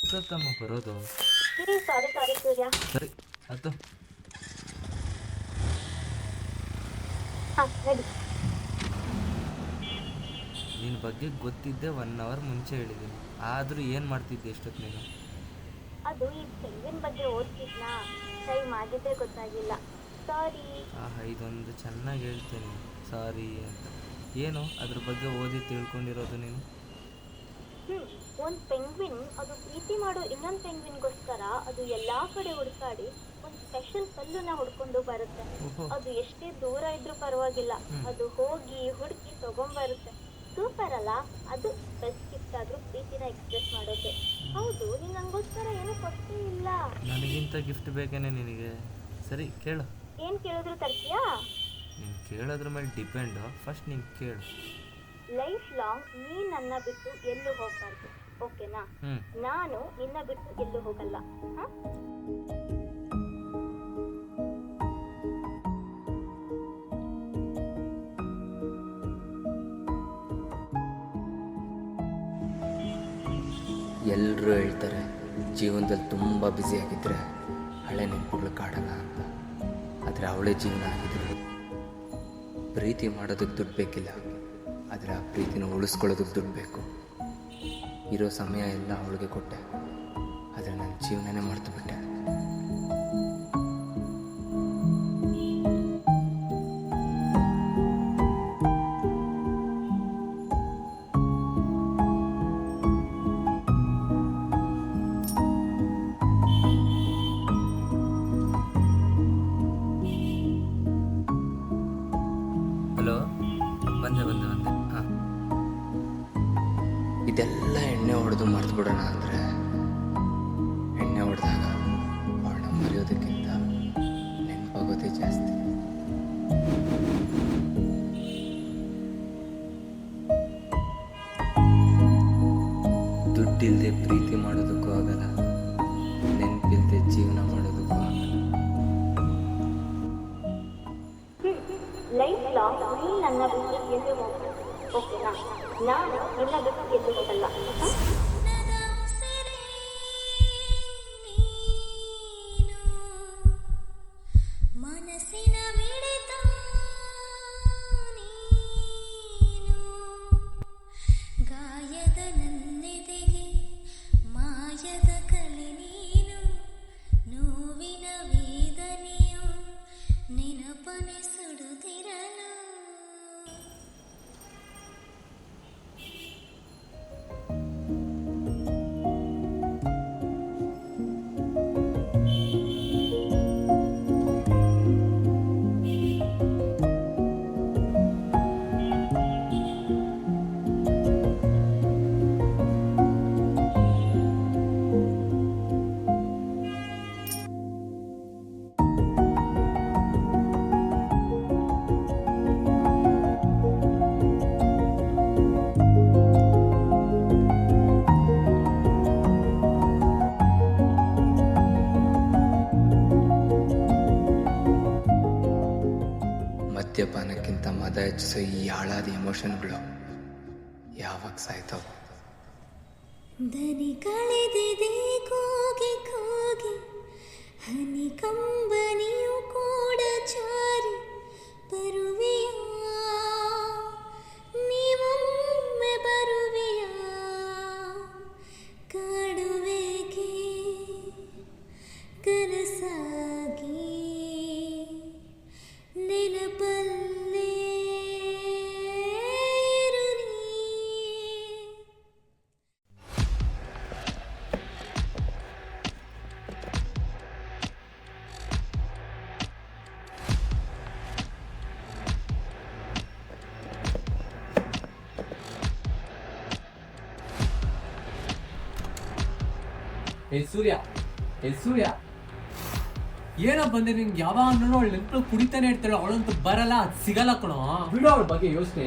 ಎಷ್ಟೊತ್ತಮ್ಮ ಬರೋದು? ಸಾರಿ ಸಾರಿ ಸೂರ್ಯ. ಸರಿ ಅದು ಹಾಂ ರೆಡಿ. ನಿನ್ನ ಬಗ್ಗೆ ಗೊತ್ತಿದ್ದೆ 1 ಅವರ್ ಮುಂಚೆ ಹೇಳಿದ್ದೀನಿ, ಆದರೂ ಏನು ಮಾಡ್ತಿದ್ದೆ ಎಷ್ಟೊತ್ತು ನೀನು? ಅದು ಈ ಪೆಂಗ್ವಿನ್ ಬಗ್ಗೆ ಓದ್ತಿದ್ನಾ, ಟೈಮ್ ಆಗಿದ್ದೇ ಗೊತ್ತಾಗಿಲ್ಲ. ಸಾರಿ. ಇದೊಂದು ಚೆನ್ನಾಗಿ ಹೇಳ್ತೀನಿ ಸಾರಿ ಅಂತ. ಏನು ಅದ್ರ ಬಗ್ಗೆ ಓದಿ ತಿಳ್ಕೊಂಡಿರೋದು ನೀನು? ಒಂದು ಪೆಂಗ್ವಿನ್ ಅದು ಪ್ರೀತಿ ಮಾಡೋ ಇನ್ನೊಂದು ಪೆಂಗ್ವಿನ್ಗೋಸ್ಕರ ಅದು ಎಲ್ಲಾ ಕಡೆ ಹುಡುಕಾಡಿ ಒಂದು ಸ್ಪೆಷಲ್ ಕಲ್ಲನ್ನ ಹುಡ್ಕೊಂಡು ಬರುತ್ತೆ. ಓಹೋ. ಅದು ಎಷ್ಟೇ ದೂರ ಇದ್ರೂ ಪರವಾಗಿಲ್ಲ, ಅದು ಹೋಗಿ ಹುಡುಕಿ ತಗೊಂಡ್ಬರುತ್ತೆ. ಸೂಪರ್ ಅಲ್ಲ? ಅದು ಬೆಸ್ಟ್ ಗಿಫ್ಟ್ ಆದ್ರೂ ಪ್ರೀತಿನ ಎಕ್ಸ್ಪ್ರೆಸ್ ಮಾಡೋಕೆ. ಹೌದು, ನೀನ್ ನಂಗೋಸ್ಕರ ಏನೂ ಕೊಟ್ಟೇ ಇಲ್ಲ. ನನಗಿಂತ ಗಿಫ್ಟ್ ಬೇಕೇನೆ ನಿನಗೆ? ಸರಿ ಕೇಳು. ಏನ್ ಕೇಳಿದ್ರು ತರ್ತೀಯಾ? ನೀನು ಕೇಳೋದ್ರ ಮೇಲೆ ಡಿಪೆಂಡು, ಫಸ್ಟ್ ನೀನು ಕೇಳು. ಲೈಫ್ ಲಾಂಗ್ ನೀ ನನ್ನ ಬಿಟ್ಟು ಎಲ್ಲೂ ಹೋಗ್ಬಾರ್ದು, ಓಕೆನಾ? ನಾನು ನಿನ್ನ ಬಿಟ್ಟು ಎಲ್ಲೂ ಹೋಗಲ್ಲ. ಹ? ಎಲ್ಲರೂ ಹೇಳ್ತಾರೆ ಜೀವನದಲ್ಲಿ ತುಂಬ ಬ್ಯುಸಿಯಾಗಿದ್ದರೆ ಹಳೆ ನೆನಪುಗಳು ಕಾಡಲ್ಲ ಅಂತ. ಆದರೆ ಅವಳೇ ಜೀವನ ಆಗಿದ್ರು. ಪ್ರೀತಿ ಮಾಡೋದಕ್ಕೆ ದುಡ್ಡು ಬೇಕಿಲ್ಲ, ಆದರೆ ಆ ಪ್ರೀತಿನ ಉಳಿಸ್ಕೊಳ್ಳೋದಕ್ಕೆ ದುಡ್ಡು ಬೇಕು. ಇರೋ ಸಮಯ ಎಲ್ಲ ಅವಳಿಗೆ ಕೊಟ್ಟೆ, ಆದರೆ ನನ್ನ ಜೀವನನೇ ಮರ್ತುಬಿಟ್ಟೆ. ಹಲೋ, ಬಂದೆ. ಹಾಂ, ಇದೆಲ್ಲ ಎಣ್ಣೆ ಹೊಡೆದು ಮರ್ತು ಬಿಡೋಣ ಅಂದರೆ ಎಣ್ಣೆ ಹೊಡೆದಾಗ ಅವಳನ್ನ ಮರೆಯೋದಕ್ಕಿಂತ ನೆನಪಾಗೋದೇ ಜಾಸ್ತಿ. ದುಡ್ಡಿಲ್ಲದೆ ಪ್ರೀತಿ ಮಾಡೋದಕ್ಕೂ ಆಗಲ್ಲ, ನೆನಪಿಲ್ಲದೆ ಜೀವನ ಮಾಡೋದಕ್ಕೂ ಆಗಲ್ಲ. ಲೈಫ್ ಲಾಂಗ್ ನೀ ನನ್ನ ಬಿಟ್ಟು ಎಲ್ಲೂ ಹೋಗ್ಬಾರ್ದು, ಓಕೆನಾ? ನಾನು ನಿನ್ನ ಬಿಟ್ಟು ಎಲ್ಲೂ ಹೋಗಲ್ಲ. ಹ? ಮನಸ್ಸಿನ ಮಿಡಿತ ನೀನು, ಗಾಯದ ನನ್ನೆದೆಗೆ ಮಾಯದ ಕಲೆ ನೀನು, ನೋವಿನ ವೇದನೆಯು ನೆನಪನೆ ಸುಡುತ್ತಿರಲು. ಮದ್ಯಪಾನಕ್ಕಿಂತ ಮದ ಹೆಚ್ಚಿಸೋ ಈ ಹಾಳಾದ ಎಮೋಷನ್ಗಳು ಯಾವಾಗ ಸಾಯ್ತಾವ? ದನಿ ಕಳೆದಿದೆ ಕೂಗಿ ಕೂಗಿ, ಹನಿ ಕಂಬನಿಯು ಕೂಡ ಜಾರಿ ಬರುವೆಯಾ, ನೀವೊಮ್ಮೆ ಬರುವೆಯಾ, ಕಾಡುವೆಗೆ ಕನಸಾಗಿ ನೆನಪಲ್ಲೇ ಇರು ನೀ. ಸೂರ್ಯ ಏನೋ ಬಂದೆ ನಿನ್ಗೆ ಯಾವಾಗ ಅವಳು ನೆನಪು ಕುಡಿತಾನೆ ಇರ್ತಾಳೆ, ಅವಳಂತೂ ಬರಲ್ಲ, ಅದು ಸಿಗಲ್ಲ ಕಣೋ. ಬಿಡು ಅವಳ ಬಗ್ಗೆ ಯೋಚನೆ.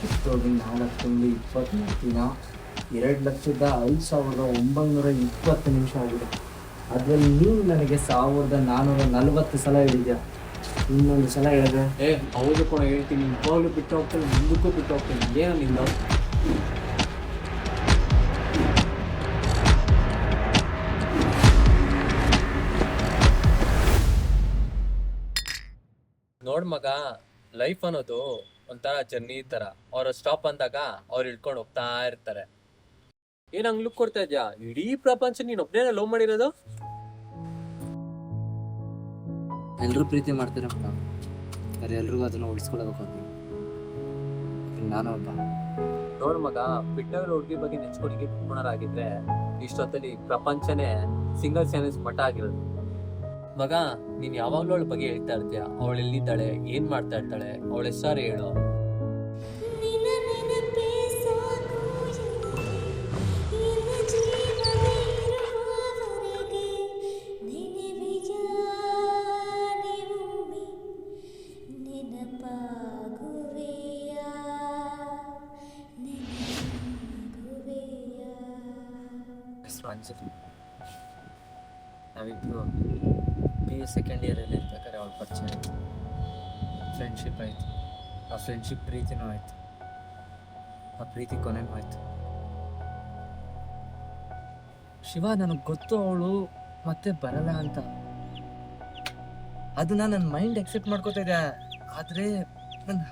ಬಿಟ್ಟೋಗಿ 4 ತಿಂಗಳು 24 ದಿನ 2,05,920 ನಿಮಿಷ ಆಗಿದೆ. ಅದರಲ್ಲಿ ನೀವು ನನಗೆ 1,440 ಸಲ ಹೇಳಿದ್ಯಾ. ಇನ್ನೊಂದು ಸಲ ಹೇಳಿದೆ. ಹೌದು ಕೂಡ ಹೇಳ್ತೀನಿ, ಇವಾಗಲೂ ಬಿಟ್ಟು ಹೋಗ್ತೀನಿ, ಮುಂದಕ್ಕೂ ಬಿಟ್ಟು ಹೋಗ್ತೀನಿ. ಏನೋ ನಿಂದು ನೋಡ್ ಮಗ, ಲೈಫ್ ಅನ್ನೋದು ಒಂಥರ ಜರ್ನಿ ತರ. ಅವ್ರ ಸ್ಟಾಪ್ ಅಂದಾಗ ಅವ್ರು ಇಳ್ಕೊಂಡು ಹೋಗ್ತಾ ಇರ್ತಾರೆ. ಏನ್ ಹಂಗ್ ಲುಕ್ ಕೊಡ್ತಾ ಇದ್ಯಾ? ಇಡೀ ಪ್ರಪಂಚ ನೀನ್ ಒಬ್ನೇ ಲವ್ ಮಾಡಿರೋದು? ಎಲ್ಲರೂ ಪ್ರೀತಿ ಮಾಡ್ತಾರೆ ಆದರೆ ಎಲ್ರಿಗೂ ಅದನ್ನು ಉಳಿಸ್ಕೊಳ್ಳೋದಕ್ಕೆ ನಾನು ಒಬ್ಬ. ನೋಡ್ ಮಗ, ಬಿಟ್ಟವ್ರ ಹುಡುಗಿ ಬಗ್ಗೆ ನೆಚ್ಕೊಡಿಗೆ ಪೂರ್ಣರಾಗಿದ್ರೆ ಇಷ್ಟೊತ್ತಲ್ಲಿ ಪ್ರಪಂಚನೇ ಸಿಂಗಲ್ ಸ್ಯಾನೆಸ್ ಮಠ ಆಗಿರೋದು. ಮಗ, ನೀನ್ ಯಾವಾಗ್ಲೂ ಅವಳ ಬಗ್ಗೆ ಹೇಳ್ತಾ ಇರ್ತೀಯ. ಅವಳು ಎಲ್ಲಿದ್ದಾಳೆ, ಏನ್ ಮಾಡ್ತಾ ಇರ್ತಾಳೆ, ಅವಳ ಹೆಸರು ಹೇಳು. ನಿನ್ನ ನೆನಪೇ ಸಾಕು ಎಲ್ಲ ಜೀವವೇ ಇರುವವರೆಗೆ ನೆನಪಿಗೆ ಒಮ್ಮೆ ನೆನಪಾಗುವೆಯಾ ಅಂಜಲಿ, ನಾವಿಬ್ಬರು BA ಸೆಕೆಂಡ್ ಇಯರಲ್ಲಿ ಇರ್ಬೇಕಾದ್ರೆ ಅವಳು ಪರಿಚಯ ಆಯಿತು. ಫ್ರೆಂಡ್ಶಿಪ್ ಆಯಿತು. ಆ ಫ್ರೆಂಡ್ಶಿಪ್ ಪ್ರೀತಿನೂ ಆಯಿತು. ಆ ಪ್ರೀತಿ ಕೊನೆಗೂ ಆಯಿತು. ಶಿವ, ನನಗೆ ಗೊತ್ತು ಅವಳು ಮತ್ತೆ ಬರಲ್ಲ ಅಂತ. ಅದನ್ನ ನನ್ನ ಮೈಂಡ್ ಎಕ್ಸೆಪ್ಟ್ ಮಾಡ್ಕೋತಾ ಇದೆ, ಆದರೆ ನನ್ನ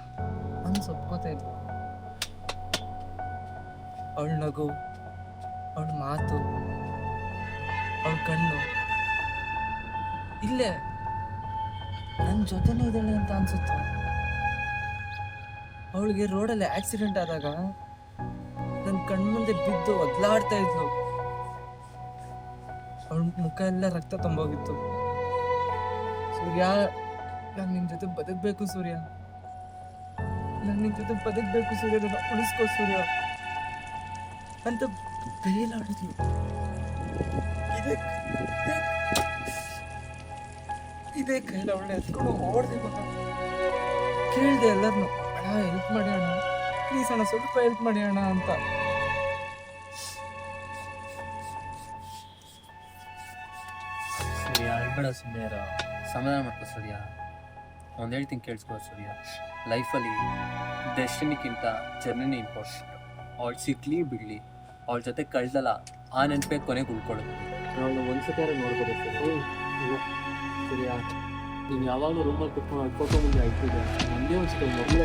ಮನಸ್ಸು ಒಪ್ಕೋತಾ ಇಲ್ಲ. ಅವಳ ನಗು, ಅವಳ ಮಾತು, ಅವಳ ಕಣ್ಣು ಇಲ್ಲೇ ನನ್ನ ಜೊತೆನೇ ಇದ್ದಾಳೆ ಅಂತ ಅನ್ಸುತ್ತೆ. ಅವಳಿಗೆ ರೋಡಲ್ಲಿ ಆಕ್ಸಿಡೆಂಟ್ ಆದಾಗ ನನ್ನ ಕಣ್ಮುಂದೆ ಬಿದ್ದು ಒದ್ಲಾಡ್ತಾ ಇದ್ಲು. ಅವಳ ಮುಖ ಎಲ್ಲ ರಕ್ತ ತುಂಬೋಗಿತ್ತು. ಸೂರ್ಯ, ನಾನು ನಿನ್ ಜೊತೆ ಬದುಕಬೇಕು ಸೂರ್ಯ, ನಾನು ನಿನ್ ಜೊತೆ ಬದುಕಬೇಕು ಸೂರ್ಯ, ನನ್ನ ಉಳಿಸ್ಕೋ ಸೂರ್ಯ ಅಂತ ಬೇಲಾಡಿದ್ಲು. ಇದೇ ಕೈಲ ಅವಳೆ ಎತ್ಕೊಂಡು ಓಡ್ದೆ ಮಗ. ಕೇಳಿದೆ ಎಲ್ಲರನ್ನು, ಅಣ್ಣ ಹೆಲ್ಪ್ ಮಾಡಿ ಅಣ್ಣ, ಪ್ಲೀಸ್ ಅಣ್ಣ ಸ್ವಲ್ಪ ಹೆಲ್ಪ್ ಮಾಡಿ ಅಣ್ಣ ಅಂತ. ಸೂರ್ಯ, ಅಳ್ಬೇಡ ಸುಮ್ಮನೆ ಇರೋ, ಸಮಾಧಾನ ಮಾಡ್ಕೋ ಸೂರ್ಯ. ಒಂದು ಹೇಳ್ತೀನಿ ಕೇಳಿಸ್ಕೋ ಸೂರ್ಯ, ಲೈಫಲ್ಲಿ ಡೆಸ್ಟಿನಿಕ್ಕಿಂತ ಜರ್ನಿನೇ ಇಂಪಾರ್ಟೆಂಟ್. ಅವಳು ಸಿಗ್ಲಿ ಬಿಡಲಿ, ಅವಳ ಜೊತೆ ಕಳ್ದಲ್ಲ ಆ ನೆನಪೇ ಕೊನೆಗೆ ಉಳ್ಕೊಳ್ಳೋದು. ಅವಳು ಒಂದ್ಸತಿ ನೋಡ್ಬೋದು ಸೂರ್ಯ, ನೀನು ಯಾವಾಗಲೂ ರೂಮಲ್ಲಿ ಕುತ್ಕೊಂಡು ಫೋಟೋ ಮುಂದೆ ಆಯ್ತಿದ್ದೆ, ಒಂದೇ ಒಂದ್ಸತಿ ಮೊದಲೇ